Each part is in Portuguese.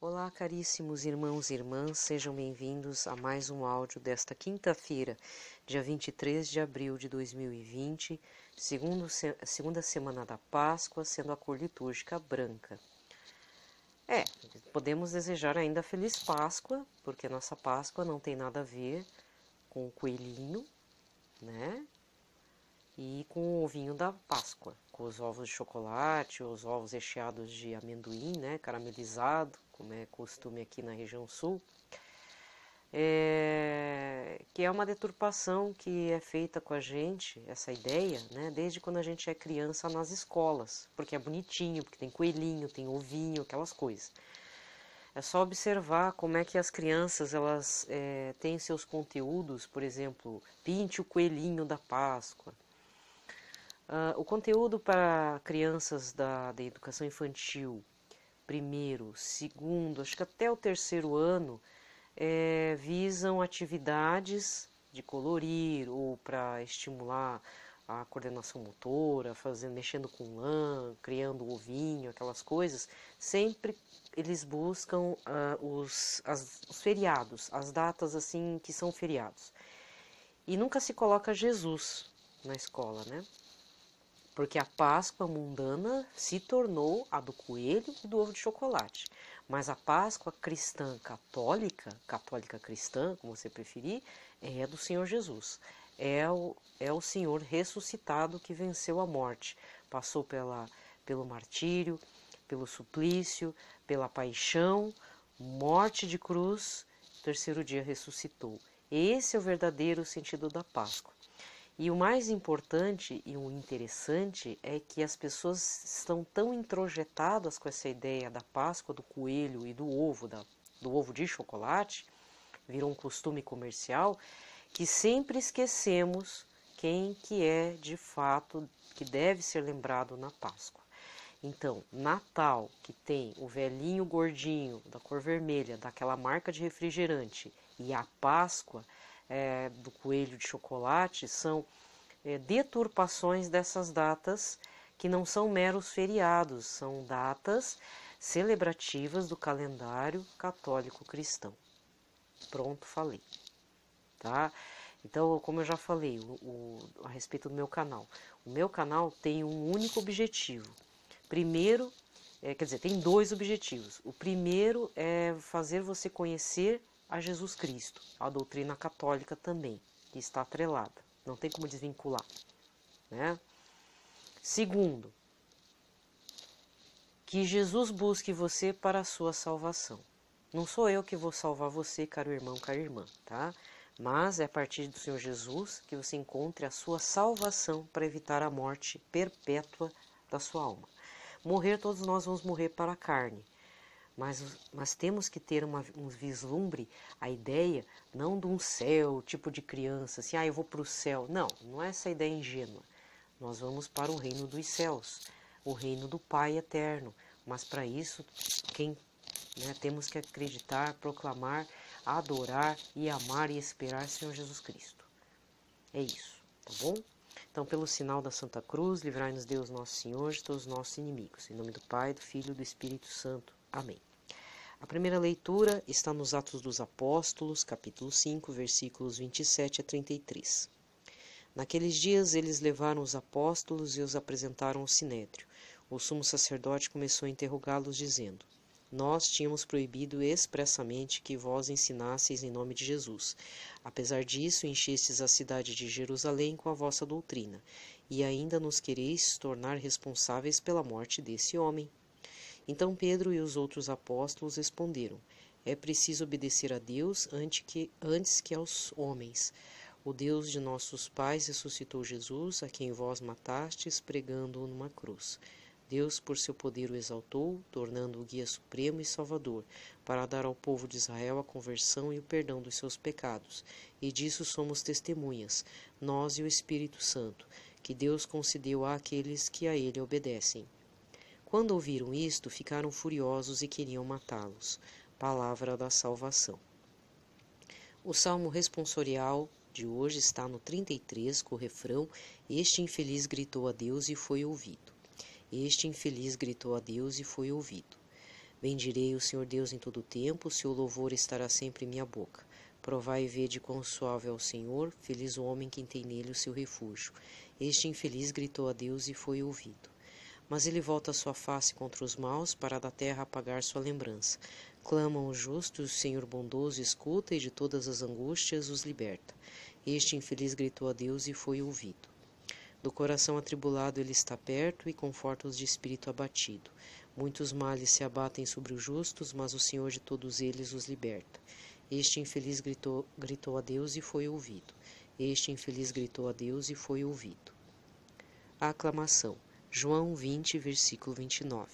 Olá, caríssimos irmãos e irmãs, sejam bem-vindos a mais um áudio desta quinta-feira, dia 23 de abril de 2020, segunda semana da Páscoa, sendo a cor litúrgica branca. Podemos desejar ainda Feliz Páscoa, porque nossa Páscoa não tem nada a ver com o coelhinho, né? E com o ovinho da Páscoa, com os ovos de chocolate, os ovos recheados de amendoim, né, caramelizado, como é costume aqui na região sul, que é uma deturpação que é feita com a gente, essa ideia, né, desde quando a gente é criança nas escolas, porque é bonitinho, porque tem coelhinho, tem ovinho, aquelas coisas. É só observar como é que as crianças elas têm seus conteúdos, por exemplo, pinte o coelhinho da Páscoa. O conteúdo para crianças da educação infantil, primeiro, segundo, acho que até o terceiro ano, visam atividades de colorir ou para estimular a coordenação motora, mexendo com lã, criando ovinho, aquelas coisas. Sempre eles buscam os feriados, as datas assim que são feriados. E nunca se coloca Jesus na escola, né? Porque a Páscoa mundana se tornou a do coelho e do ovo de chocolate. Mas a Páscoa cristã católica cristã, como você preferir, é do Senhor Jesus. É o Senhor ressuscitado que venceu a morte. Passou pelo martírio, pelo suplício, pela paixão, morte de cruz, terceiro dia ressuscitou. Esse é o verdadeiro sentido da Páscoa. E o mais importante e o interessante é que as pessoas estão tão introjetadas com essa ideia da Páscoa, do coelho e do ovo de chocolate, virou um costume comercial, que sempre esquecemos quem que é de fato que deve ser lembrado na Páscoa. Então, Natal, que tem o velhinho gordinho da cor vermelha, daquela marca de refrigerante, e a Páscoa do coelho de chocolate, são deturpações dessas datas que não são meros feriados, são datas celebrativas do calendário católico cristão. Pronto, falei. Tá? Então, como eu já falei a respeito do meu canal, o meu canal tem um único objetivo. Primeiro, tem dois objetivos. O primeiro é fazer você conhecer a Jesus Cristo, a doutrina católica também, que está atrelada, não tem como desvincular, né? Segundo, que Jesus busque você para a sua salvação. Não sou eu que vou salvar você, caro irmão, cara irmã, tá? Mas é a partir do Senhor Jesus que você encontre a sua salvação para evitar a morte perpétua da sua alma. Morrer, todos nós vamos morrer para a carne. Mas temos que ter um vislumbre, a ideia não de um céu, tipo de criança, assim, eu vou para o céu. Não, não é essa ideia ingênua. Nós vamos para o reino dos céus, o reino do Pai eterno. Mas para isso, temos que acreditar, proclamar, adorar e amar e esperar o Senhor Jesus Cristo. É isso, tá bom? Então, pelo sinal da Santa Cruz, livrai-nos Deus nosso Senhor de todos os nossos inimigos. Em nome do Pai, do Filho e do Espírito Santo. Amém. A primeira leitura está nos Atos dos Apóstolos, capítulo 5, versículos 27 a 33. Naqueles dias eles levaram os apóstolos e os apresentaram ao sinédrio. O sumo sacerdote começou a interrogá-los, dizendo: Nós tínhamos proibido expressamente que vós ensinasseis em nome de Jesus. Apesar disso, enchestes a cidade de Jerusalém com a vossa doutrina, e ainda nos quereis tornar responsáveis pela morte desse homem. Então Pedro e os outros apóstolos responderam: É preciso obedecer a Deus antes que aos homens. O Deus de nossos pais ressuscitou Jesus, a quem vós matastes, pregando-o numa cruz. Deus, por seu poder, o exaltou, tornando-o o guia supremo e salvador, para dar ao povo de Israel a conversão e o perdão dos seus pecados. E disso somos testemunhas, nós e o Espírito Santo, que Deus concedeu àqueles que a ele obedecem. Quando ouviram isto, ficaram furiosos e queriam matá-los. Palavra da salvação. O salmo responsorial de hoje está no 33, com o refrão: Este infeliz gritou a Deus e foi ouvido. Este infeliz gritou a Deus e foi ouvido. Bendirei o Senhor Deus em todo o tempo, o seu louvor estará sempre em minha boca. Provai e vede quão suave é o Senhor, feliz o homem que tem nele o seu refúgio. Este infeliz gritou a Deus e foi ouvido. Mas ele volta a sua face contra os maus, para da terra apagar sua lembrança. Clamam os justos, o Senhor bondoso escuta e de todas as angústias os liberta. Este infeliz gritou a Deus e foi ouvido. Do coração atribulado ele está perto e conforta os de espírito abatido. Muitos males se abatem sobre os justos, mas o Senhor de todos eles os liberta. Este infeliz gritou a Deus e foi ouvido. Este infeliz gritou a Deus e foi ouvido. A aclamação. João 20, versículo 29.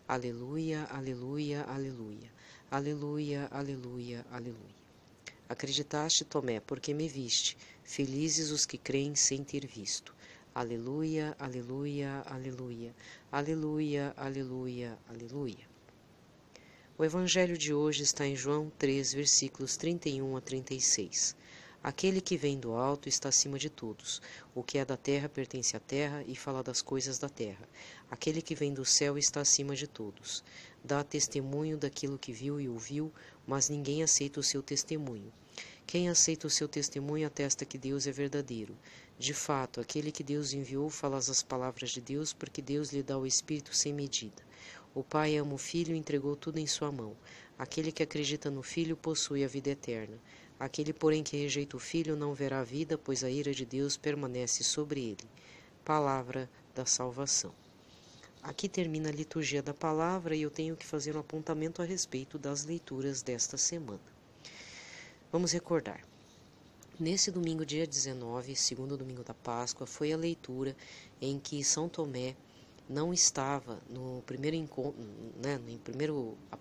Aleluia, aleluia, aleluia. Aleluia, aleluia, aleluia. Acreditaste, Tomé, porque me viste. Felizes os que creem sem ter visto. Aleluia, aleluia, aleluia. Aleluia, aleluia, aleluia. O evangelho de hoje está em João 3, versículos 31 a 36. Aquele que vem do alto está acima de todos. O que é da terra pertence à terra e fala das coisas da terra. Aquele que vem do céu está acima de todos. Dá testemunho daquilo que viu e ouviu, mas ninguém aceita o seu testemunho. Quem aceita o seu testemunho atesta que Deus é verdadeiro. De fato, aquele que Deus enviou fala as palavras de Deus, porque Deus lhe dá o Espírito sem medida. O Pai ama o Filho e entregou tudo em sua mão. Aquele que acredita no Filho possui a vida eterna. Aquele, porém, que rejeita o Filho não verá a vida, pois a ira de Deus permanece sobre ele. Palavra da salvação. Aqui termina a liturgia da palavra e eu tenho que fazer um apontamento a respeito das leituras desta semana. Vamos recordar. Nesse domingo, dia 19, segundo domingo da Páscoa, foi a leitura em que São Tomé não estava no primeiro encontro,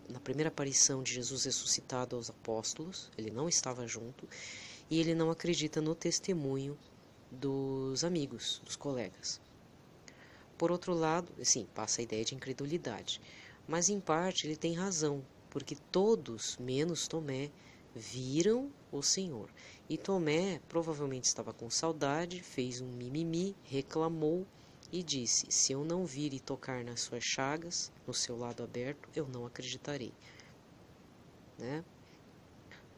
na primeira aparição de Jesus ressuscitado aos apóstolos, ele não estava junto, e ele não acredita no testemunho dos amigos, dos colegas. Por outro lado, sim, passa a ideia de incredulidade, mas em parte ele tem razão, porque todos, menos Tomé, viram o Senhor. E Tomé provavelmente estava com saudade, fez um mimimi, reclamou e disse: se eu não vir e tocar nas suas chagas, no seu lado aberto, eu não acreditarei. Né?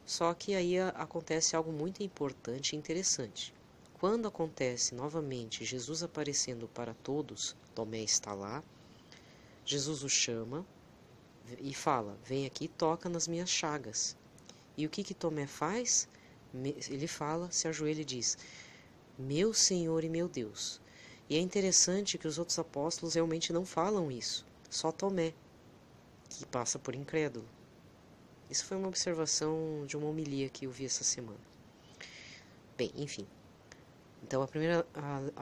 Só que aí acontece algo muito importante e interessante. Quando acontece novamente Jesus aparecendo para todos, Tomé está lá, Jesus o chama e fala: vem aqui e toca nas minhas chagas. E o que Tomé faz? Ele fala, se ajoelha e diz: meu Senhor e meu Deus. E é interessante que os outros apóstolos realmente não falam isso, só Tomé, que passa por incrédulo. Isso foi uma observação de uma homilia que eu vi essa semana. Bem, enfim. Então,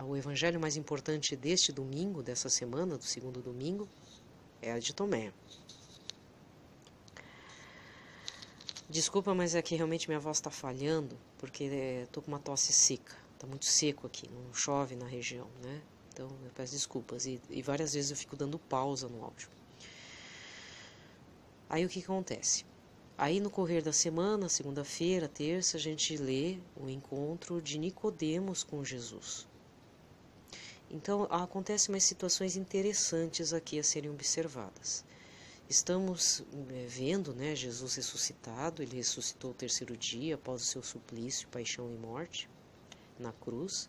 o evangelho mais importante deste domingo, dessa semana, do segundo domingo, é a de Tomé. Desculpa, mas é que realmente minha voz está falhando, porque estou com uma tosse seca. Está muito seco aqui, não chove na região, né? Então eu peço desculpas. E várias vezes eu fico dando pausa no áudio. Aí o que acontece? Aí no correr da semana, segunda-feira, terça, a gente lê o encontro de Nicodemos com Jesus. Então acontecem umas situações interessantes aqui a serem observadas. Estamos vendo, né, Jesus ressuscitado. Ele ressuscitou o terceiro dia após o seu suplício, paixão e morte na cruz.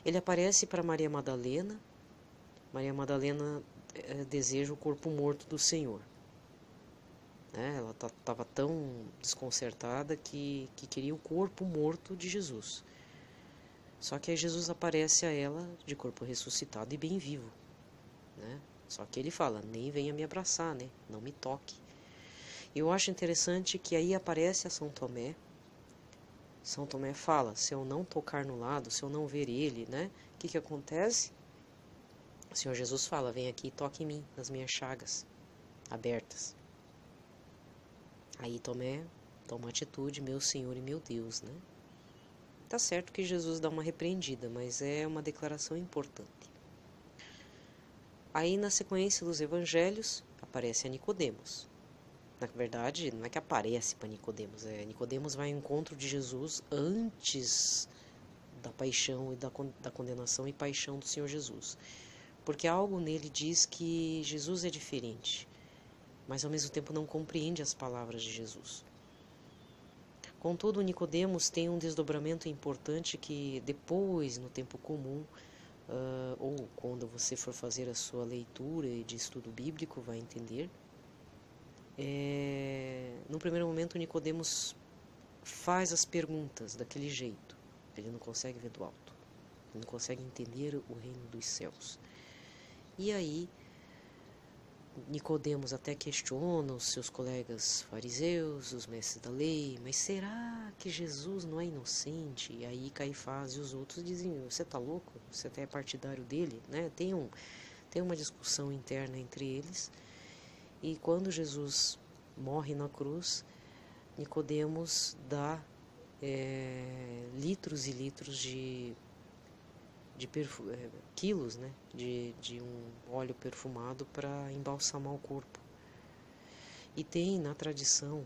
Ele aparece para Maria Madalena. Maria Madalena deseja o corpo morto do Senhor. Ela estava tão desconcertada que queria o corpo morto de Jesus. Só que aí Jesus aparece a ela de corpo ressuscitado e bem vivo. Né? Só que ele fala: nem venha me abraçar, né? Não me toque. Eu acho interessante que aí aparece a São Tomé. São Tomé fala: se eu não tocar no lado, se eu não ver ele, né? O que acontece? O Senhor Jesus fala: vem aqui e toque em mim, nas minhas chagas abertas. Aí Tomé toma atitude: meu Senhor e meu Deus, né? Tá certo que Jesus dá uma repreendida, mas é uma declaração importante. Aí na sequência dos evangelhos aparece a Nicodemos. Na verdade, não é que aparece para Nicodemos, Nicodemos vai ao encontro de Jesus antes da paixão e da condenação e paixão do Senhor Jesus. Porque algo nele diz que Jesus é diferente. mas ao mesmo tempo não compreende as palavras de Jesus. Contudo, Nicodemos tem um desdobramento importante que depois, no tempo comum, ou quando você for fazer a sua leitura de estudo bíblico, vai entender. No primeiro momento, Nicodemos faz as perguntas daquele jeito. Ele não consegue ver do alto. Ele não consegue entender o reino dos céus. E aí, Nicodemos até questiona os seus colegas fariseus, os mestres da lei, mas será que Jesus não é inocente? E aí Caifás e os outros dizem, você está louco? Você até é partidário dele? Né? Tem uma discussão interna entre eles. E quando Jesus morre na cruz, Nicodemos dá litros e litros de quilos, né, de um óleo perfumado para embalsamar o corpo. E tem na tradição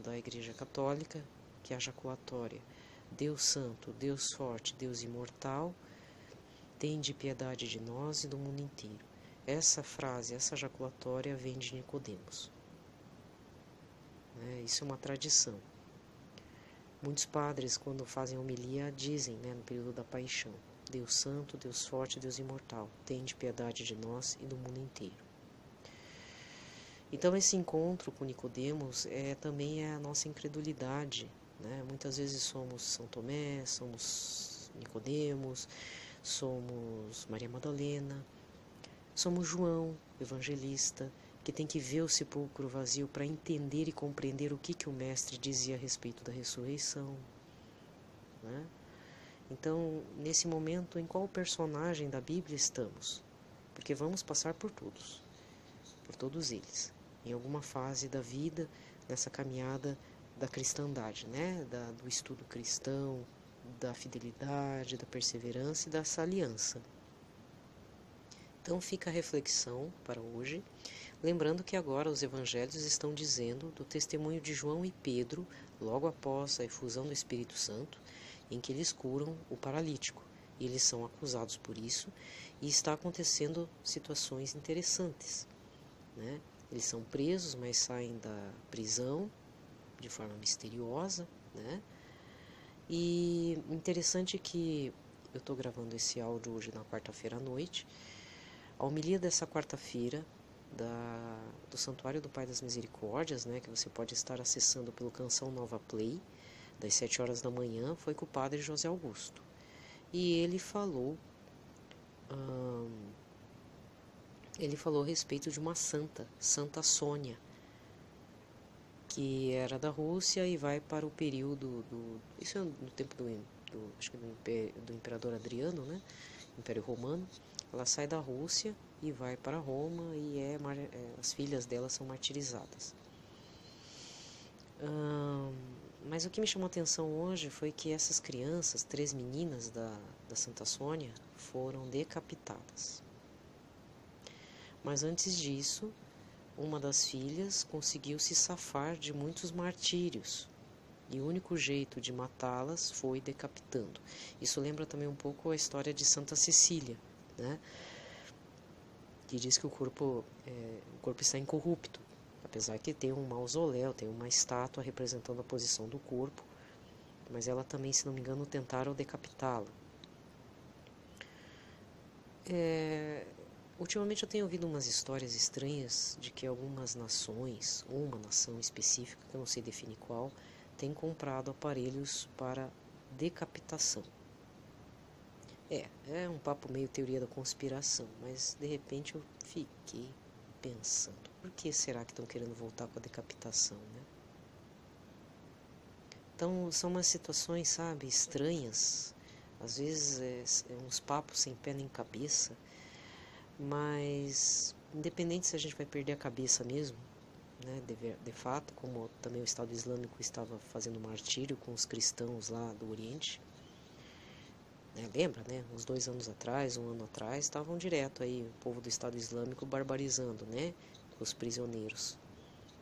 da Igreja Católica que a jaculatória Deus Santo, Deus Forte, Deus Imortal, tende piedade de nós e do mundo inteiro. Essa frase, essa jaculatória vem de Nicodemos. Isso é uma tradição. Muitos padres, quando fazem homilia, dizem, no período da paixão, Deus Santo, Deus Forte, Deus Imortal, tende piedade de nós e do mundo inteiro. Então esse encontro com Nicodemos também é a nossa incredulidade. Muitas vezes somos São Tomé, somos Nicodemos, somos Maria Madalena, somos João, evangelista, que tem que ver o sepulcro vazio para entender e compreender o que o Mestre dizia a respeito da ressurreição. Então, nesse momento, em qual personagem da Bíblia estamos? Porque vamos passar por todos eles, em alguma fase da vida, nessa caminhada da cristandade, do estudo cristão, da fidelidade, da perseverança e dessa aliança. Então fica a reflexão para hoje, lembrando que agora os evangelhos estão dizendo do testemunho de João e Pedro, logo após a efusão do Espírito Santo, em que eles curam o paralítico. E eles são acusados por isso e está acontecendo situações interessantes. Eles são presos, mas saem da prisão de forma misteriosa. E interessante que eu estou gravando esse áudio hoje na quarta-feira à noite. A homilia dessa quarta-feira do Santuário do Pai das Misericórdias, que você pode estar acessando pelo Canção Nova Play, das 7 horas da manhã, foi com o padre José Augusto. E ele falou a respeito de uma santa, Santa Sônia, que era da Rússia e vai para o período isso é no tempo do imperador Adriano, Império Romano. Ela sai da Rússia e vai para Roma e as filhas dela são martirizadas. Mas o que me chamou a atenção hoje foi que essas crianças, 3 meninas da Santa Sônia, foram decapitadas. Mas antes disso, uma das filhas conseguiu se safar de muitos martírios. E o único jeito de matá-las foi decapitando. Isso lembra também um pouco a história de Santa Cecília, que diz que o corpo está incorrupto. Apesar que tem um mausoléu, tem uma estátua representando a posição do corpo, mas ela também, se não me engano, tentaram decapitá-la. Ultimamente eu tenho ouvido umas histórias estranhas de que algumas nações, uma nação específica, que eu não sei definir qual, tem comprado aparelhos para decapitação. É um papo meio teoria da conspiração, mas de repente eu fiquei pensando, por que será que estão querendo voltar com a decapitação, Então são umas situações, estranhas, às vezes uns papos sem pé nem cabeça, mas independente se a gente vai perder a cabeça mesmo, de fato, como também o Estado Islâmico estava fazendo martírio com os cristãos lá do Oriente, lembra, uns 2 anos atrás, 1 ano atrás, estavam direto aí o povo do Estado Islâmico barbarizando, os prisioneiros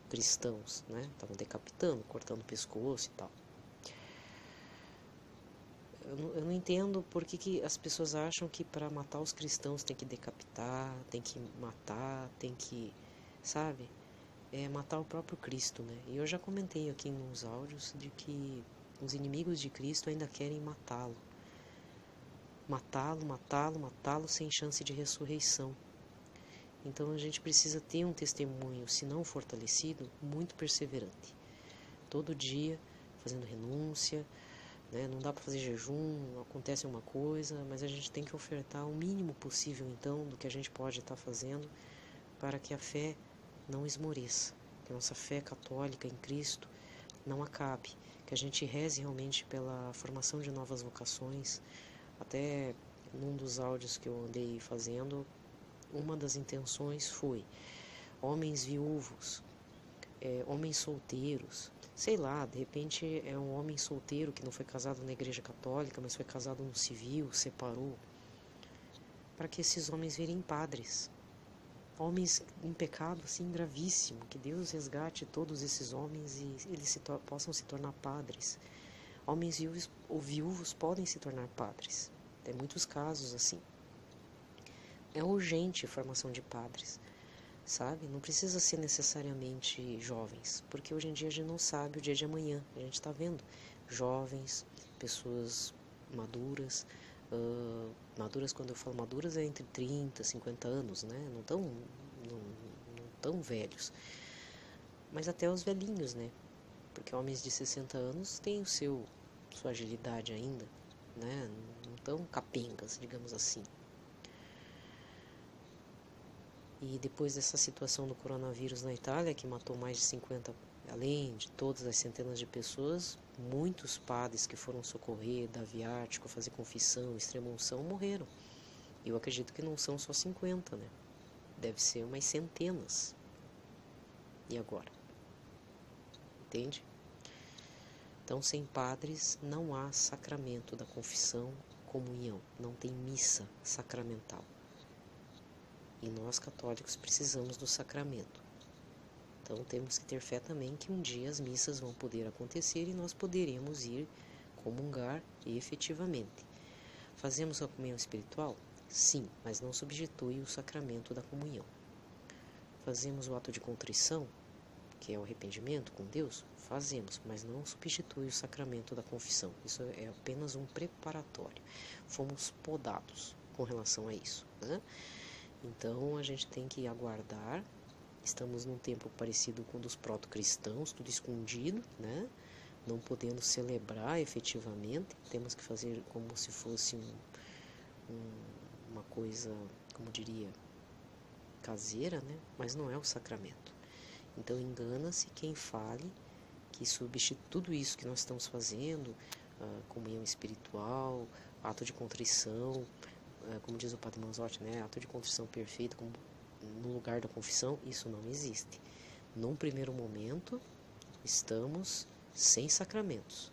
cristãos, estavam decapitando, cortando o pescoço e tal. Eu não entendo por que as pessoas acham que para matar os cristãos tem que decapitar, tem que matar, tem que, é matar o próprio Cristo, né? E eu já comentei aqui nos áudios de que os inimigos de Cristo ainda querem matá-lo. Matá-lo, matá-lo, matá-lo sem chance de ressurreição. Então a gente precisa ter um testemunho, se não fortalecido, muito perseverante. Todo dia fazendo renúncia, né? Não dá para fazer jejum, acontece uma coisa, mas a gente tem que ofertar o mínimo possível então do que a gente pode estar fazendo para que a fé não esmoreça, que a nossa fé católica em Cristo não acabe, que a gente reze realmente pela formação de novas vocações. Até num dos áudios que eu andei fazendo, uma das intenções foi homens viúvos, homens solteiros, sei lá, de repente é um homem solteiro que não foi casado na igreja católica, mas foi casado no civil, separou, para que esses homens virem padres. Homens em pecado assim gravíssimo, que Deus resgate todos esses homens e eles possam se tornar padres. Homens viúvos ou viúvos podem se tornar padres. Tem muitos casos assim. É urgente a formação de padres, sabe? Não precisa ser necessariamente jovens, porque hoje em dia a gente não sabe o dia de amanhã. A gente está vendo jovens, pessoas maduras. Maduras, quando eu falo maduras, é entre 30 e 50 anos, né? Não tão velhos. Mas até os velhinhos, né? Porque homens de 60 anos têm sua agilidade ainda, né? Não tão capengas, digamos assim. E depois dessa situação do coronavírus na Itália, que matou mais de 50, além de todas as centenas de pessoas, muitos padres que foram socorrer, dar viático, fazer confissão, extrema-unção, morreram. Eu acredito que não são só 50, né? Deve ser umas centenas. E agora? Entende? Então, sem padres não há sacramento da confissão, comunhão, não tem missa sacramental. E nós católicos precisamos do sacramento. Então temos que ter fé também que um dia as missas vão poder acontecer e nós poderemos ir comungar efetivamente. Fazemos a comunhão espiritual? Sim, mas não substitui o sacramento da comunhão. Fazemos o ato de contrição, que é o arrependimento com Deus? Fazemos, mas não substitui o sacramento da confissão. Isso é apenas um preparatório. Fomos podados com relação a isso, né? Então a gente tem que aguardar. Estamos num tempo parecido com o dos proto-cristãos, tudo escondido, né? Não podendo celebrar efetivamente. Temos que fazer como se fosse uma coisa, como diria, caseira, né? Mas não é o sacramento. Então engana-se quem fale que substitui tudo isso que nós estamos fazendo, comunhão espiritual, ato de contrição, como diz o Padre Manzotti, né, ato de contrição perfeita como no lugar da confissão, isso não existe. Num primeiro momento, estamos sem sacramentos,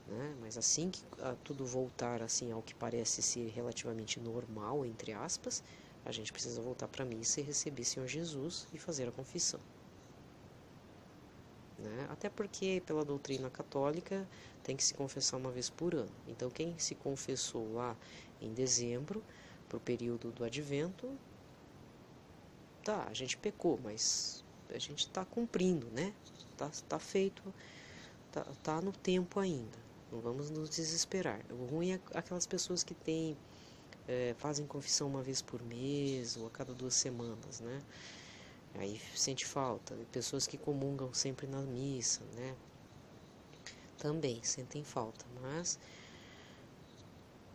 né? Mas assim que tudo voltar assim ao que parece ser relativamente normal, entre aspas, a gente precisa voltar para a missa e receber Senhor Jesus e fazer a confissão. Né? Até porque, pela doutrina católica, tem que se confessar uma vez por ano. Então, quem se confessou lá em dezembro, para o período do advento, tá, a gente pecou, mas a gente está cumprindo, né? Tá feito, tá no tempo ainda. Não vamos nos desesperar. O ruim é aquelas pessoas que fazem confissão uma vez por mês ou a cada 2 semanas, né? Aí sente falta. Pessoas que comungam sempre na missa, né? Também sentem falta, mas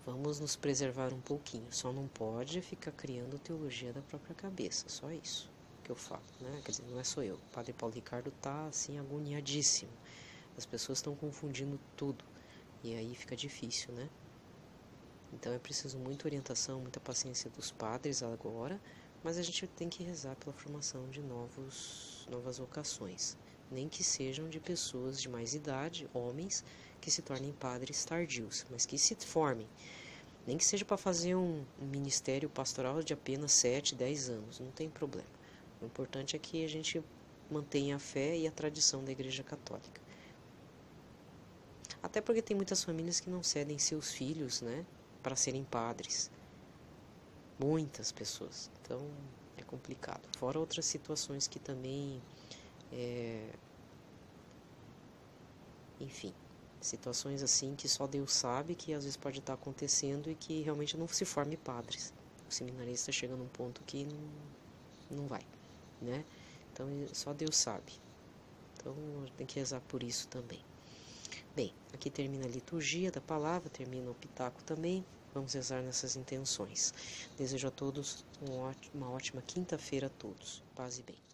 vamos nos preservar um pouquinho. Só não pode ficar criando teologia da própria cabeça, só isso que eu falo, né? Quer dizer, não é só eu. O Padre Paulo Ricardo tá assim agoniadíssimo. As pessoas estão confundindo tudo e aí fica difícil, né? Então é preciso muita orientação, muita paciência dos padres agora, mas a gente tem que rezar pela formação de novas vocações, nem que sejam de pessoas de mais idade, homens, que se tornem padres tardios, mas que se formem, nem que seja para fazer um ministério pastoral de apenas 7, 10 anos, não tem problema. O importante é que a gente mantenha a fé e a tradição da Igreja Católica. Até porque tem muitas famílias que não cedem seus filhos, né, para serem padres. Muitas pessoas. Então é complicado. Fora outras situações que também Enfim, situações assim que só Deus sabe, que às vezes pode estar acontecendo e que realmente não se forme padres. O seminarista chega num ponto que não vai, né? Então só Deus sabe. Então tem que rezar por isso também. Bem, aqui termina a liturgia da palavra, termina o pitaco também. Vamos rezar nessas intenções. Desejo a todos uma ótima quinta-feira a todos. Paz e bem.